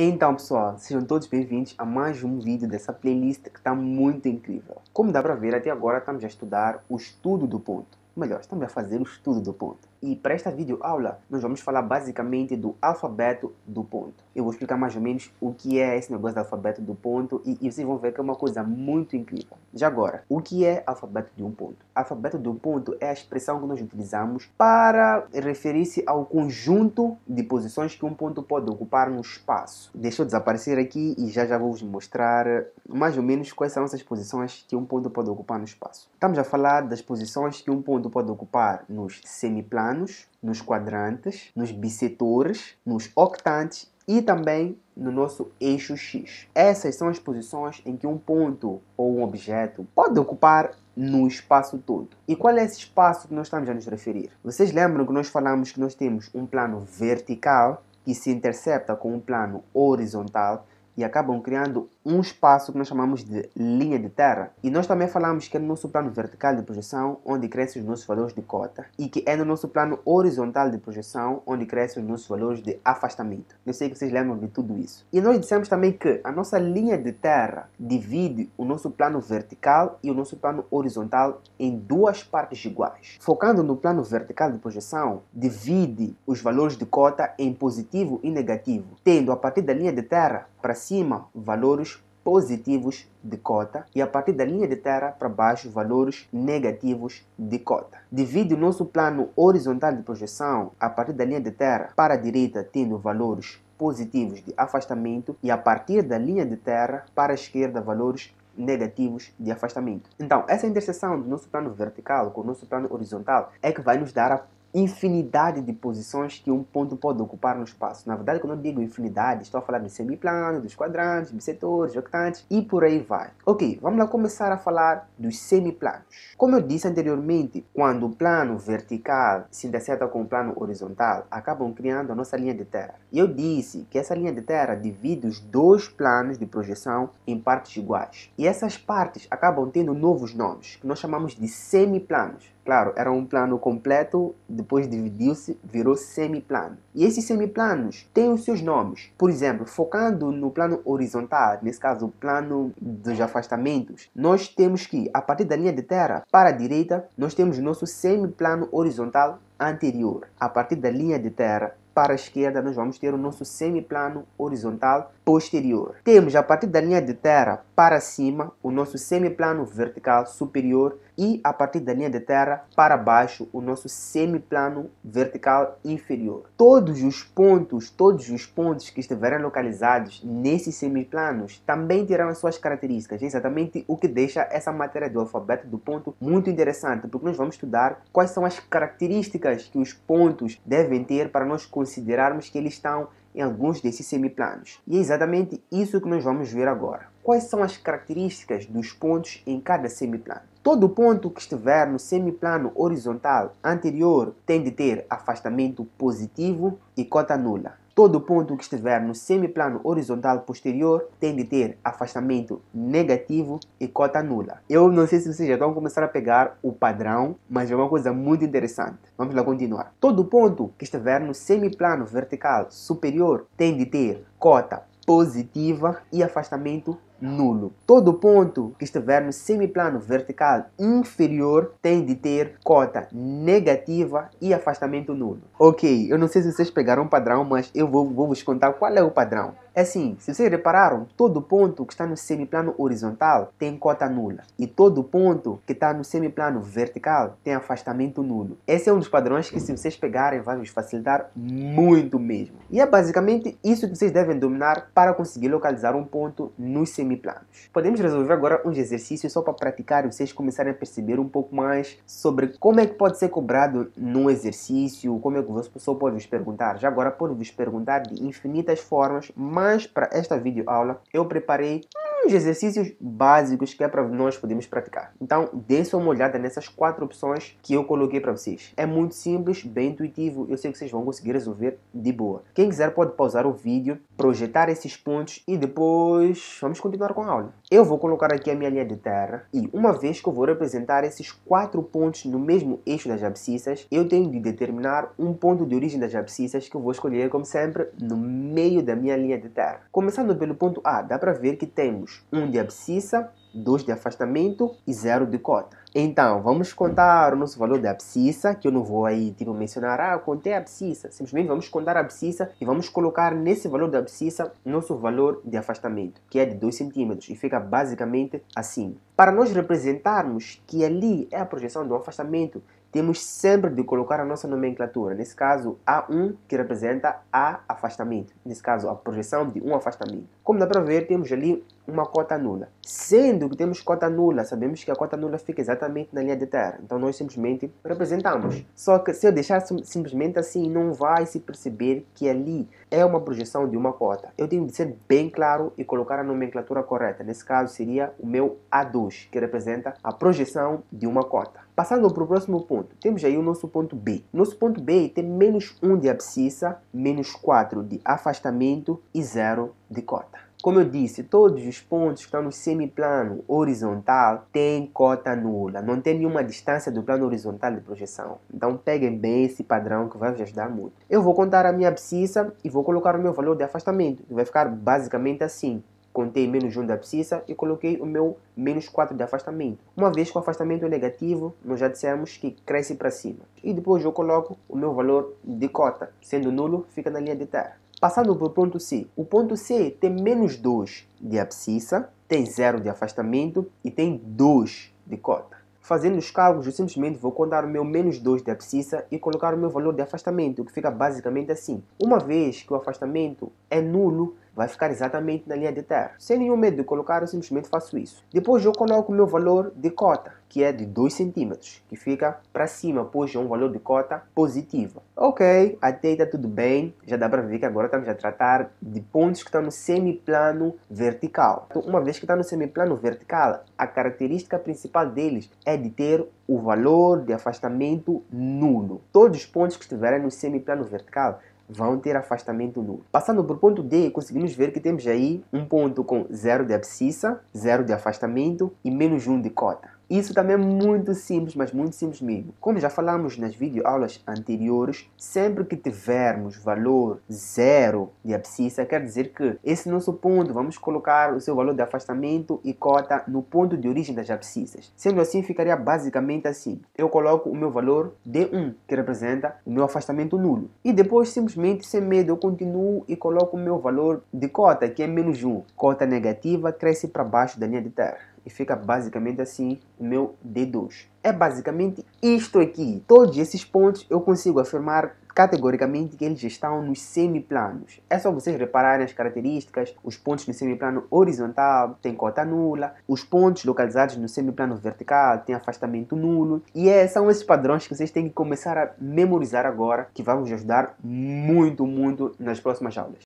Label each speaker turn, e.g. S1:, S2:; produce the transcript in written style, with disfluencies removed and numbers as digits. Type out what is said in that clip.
S1: Então pessoal, sejam todos bem-vindos a mais um vídeo dessa playlist que está muito incrível. Como dá para ver, até agora estamos a estudar o estudo do ponto. Melhor, estamos a fazer o estudo do ponto. E para esta videoaula, nós vamos falar basicamente do alfabeto do ponto. Eu vou explicar mais ou menos o que é esse negócio do alfabeto do ponto e vocês vão ver que é uma coisa muito incrível. Já agora, o que é alfabeto de um ponto? Alfabeto de um ponto é a expressão que nós utilizamos para referir-se ao conjunto de posições que um ponto pode ocupar no espaço. Deixa eu desaparecer aqui e já vou vos mostrar mais ou menos quais são essas posições que um ponto pode ocupar no espaço. Estamos a falar das posições que um ponto pode ocupar nos semiplanos, nos quadrantes, nos bissetores, nos octantes e também no nosso eixo X. Essas são as posições em que um ponto ou um objeto pode ocupar no espaço todo. E qual é esse espaço que nós estamos a nos referir? Vocês lembram que nós falamos que nós temos um plano vertical que se intercepta com um plano horizontal e acabam criando um espaço que nós chamamos de linha de terra. E nós também falamos que é no nosso plano vertical de projeção onde crescem os nossos valores de cota e que é no nosso plano horizontal de projeção onde crescem os nossos valores de afastamento. Eu sei que vocês lembram de tudo isso. E nós dissemos também que a nossa linha de terra divide o nosso plano vertical e o nosso plano horizontal em duas partes iguais. Focando no plano vertical de projeção, divide os valores de cota em positivo e negativo, tendo a partir da linha de terra para cima valores positivos de cota e a partir da linha de terra para baixo valores negativos de cota. Divide o nosso plano horizontal de projeção a partir da linha de terra para a direita tendo valores positivos de afastamento e a partir da linha de terra para a esquerda valores negativos de afastamento. Então, essa interseção do nosso plano vertical com o nosso plano horizontal é que vai nos dar a infinidade de posições que um ponto pode ocupar no espaço. Na verdade, quando eu digo infinidade, estou a falar do semiplano, dos quadrantes, bissetores, octantes e por aí vai. Ok, vamos lá começar a falar dos semiplanos. Como eu disse anteriormente, quando o plano vertical se intercepta com o plano horizontal, acabam criando a nossa linha de terra. E eu disse que essa linha de terra divide os dois planos de projeção em partes iguais. E essas partes acabam tendo novos nomes, que nós chamamos de semiplanos. Claro, era um plano completo, depois dividiu-se, virou semiplano. E esses semiplanos têm os seus nomes. Por exemplo, focando no plano horizontal, nesse caso o plano dos afastamentos, nós temos que, a partir da linha de terra para a direita, nós temos o nosso semiplano horizontal anterior. A partir da linha de terra para a esquerda, nós vamos ter o nosso semiplano horizontal posterior. Temos, a partir da linha de terra para cima, o nosso semiplano vertical superior e, a partir da linha de terra para baixo, o nosso semiplano vertical inferior. Todos os pontos que estiverem localizados nesses semiplanos também terão as suas características. É exatamente o que deixa essa matéria do alfabeto do ponto muito interessante, porque nós vamos estudar quais são as características que os pontos devem ter para nós considerarmos que eles estão em alguns desses semiplanos. E é exatamente isso que nós vamos ver agora. Quais são as características dos pontos em cada semiplano? Todo ponto que estiver no semiplano horizontal anterior tem de ter afastamento positivo e cota nula. Todo ponto que estiver no semiplano horizontal posterior tem de ter afastamento negativo e cota nula. Eu não sei se vocês já estão começando a pegar o padrão, mas é uma coisa muito interessante. Vamos lá continuar. Todo ponto que estiver no semiplano vertical superior tem de ter cota positiva e afastamento nulo. Todo ponto que estiver no semiplano vertical inferior tem de ter cota negativa e afastamento nulo. Ok, eu não sei se vocês pegaram o padrão, mas eu vou vos contar qual é o padrão. É assim, se vocês repararam, todo ponto que está no semiplano horizontal tem cota nula. E todo ponto que está no semiplano vertical tem afastamento nulo. Esse é um dos padrões que, se vocês pegarem, vai vos facilitar muito mesmo. E é basicamente isso que vocês devem dominar para conseguir localizar um ponto nos semiplanos. Podemos resolver agora uns exercícios só para praticar e vocês começarem a perceber um pouco mais sobre como é que pode ser cobrado num exercício, como é que a pessoa pode vos perguntar. Já agora pode vos perguntar de infinitas formas, mas para esta videoaula eu preparei uns exercícios básicos que é para nós podermos praticar. Então, dê só uma olhada nessas 4 opções que eu coloquei para vocês. É muito simples, bem intuitivo, eu sei que vocês vão conseguir resolver de boa. Quem quiser pode pausar o vídeo, projetar esses pontos e depois vamos continuar com a aula. Eu vou colocar aqui a minha linha de terra e uma vez que eu vou representar esses 4 pontos no mesmo eixo das abscissas, eu tenho de determinar um ponto de origem das abscissas que eu vou escolher, como sempre, no meio da minha linha de terra. Começando pelo ponto A, dá para ver que temos 1 de abscissa, 2 de afastamento e 0 de cota. Então, vamos contar o nosso valor de abscissa, que eu não vou aí mencionar, eu contei a abscissa. Simplesmente vamos contar a abscissa e vamos colocar nesse valor da abscissa nosso valor de afastamento, que é de 2 centímetros, e fica basicamente assim. Para nós representarmos que ali é a projeção do afastamento, temos sempre de colocar a nossa nomenclatura. Nesse caso, A1, que representa A afastamento. Nesse caso, a projeção de um afastamento. Como dá para ver, temos ali uma cota nula. Sendo que temos cota nula, sabemos que a cota nula fica exatamente na linha de terra. Então, nós simplesmente representamos. Só que se eu deixar simplesmente assim, não vai se perceber que ali é uma projeção de uma cota. Eu tenho de ser bem claro e colocar a nomenclatura correta. Nesse caso, seria o meu A2, que representa a projeção de uma cota. Passando para o próximo ponto, temos aí o nosso ponto B. Nosso ponto B tem menos 1 de abscissa, menos 4 de afastamento e 0 de cota. Como eu disse, todos os pontos que estão no semiplano horizontal têm cota nula. Não tem nenhuma distância do plano horizontal de projeção. Então peguem bem esse padrão que vai vos ajudar muito. Eu vou contar a minha abscissa e vou colocar o meu valor de afastamento. Vai ficar basicamente assim. Contei menos 1 de abscissa e coloquei o meu menos 4 de afastamento. Uma vez que o afastamento é negativo, nós já dissemos que cresce para cima. E depois eu coloco o meu valor de cota. Sendo nulo, fica na linha de terra. Passando para o ponto C. O ponto C tem menos 2 de abscissa, tem 0 de afastamento e tem 2 de cota. Fazendo os cálculos, eu simplesmente vou contar o meu menos 2 de abscissa e colocar o meu valor de afastamento, que fica basicamente assim. Uma vez que o afastamento é nulo, vai ficar exatamente na linha de terra. Sem nenhum medo de colocar, eu simplesmente faço isso. Depois eu coloco o meu valor de cota, que é de 2 centímetros, que fica para cima, pois é um valor de cota positiva. Ok, até aí está tudo bem. Já dá para ver que agora estamos a tratar de pontos que estão no semiplano vertical. Então, uma vez que está no semiplano vertical, a característica principal deles é de ter o valor de afastamento nulo. Todos os pontos que estiverem no semiplano vertical vão ter afastamento nulo. Passando para o ponto D, conseguimos ver que temos aí um ponto com 0 de abscissa, 0 de afastamento e menos 1 de cota. Isso também é muito simples, mas muito simples mesmo. Como já falamos nas videoaulas anteriores, sempre que tivermos valor 0 de abscissa, quer dizer que esse nosso ponto, vamos colocar o seu valor de afastamento e cota no ponto de origem das abscissas. Sendo assim, ficaria basicamente assim. Eu coloco o meu valor D1, que representa o meu afastamento nulo. E depois, simplesmente, sem medo, eu continuo e coloco o meu valor de cota, que é menos 1. Cota negativa cresce para baixo da linha de terra. E fica basicamente assim o meu D2. É basicamente isto aqui. Todos esses pontos eu consigo afirmar categoricamente que eles estão nos semiplanos. É só vocês repararem as características. Os pontos no semiplano horizontal têm cota nula. Os pontos localizados no semiplano vertical têm afastamento nulo. E são esses padrões que vocês têm que começar a memorizar agora, que vão vos ajudar muito, muito nas próximas aulas.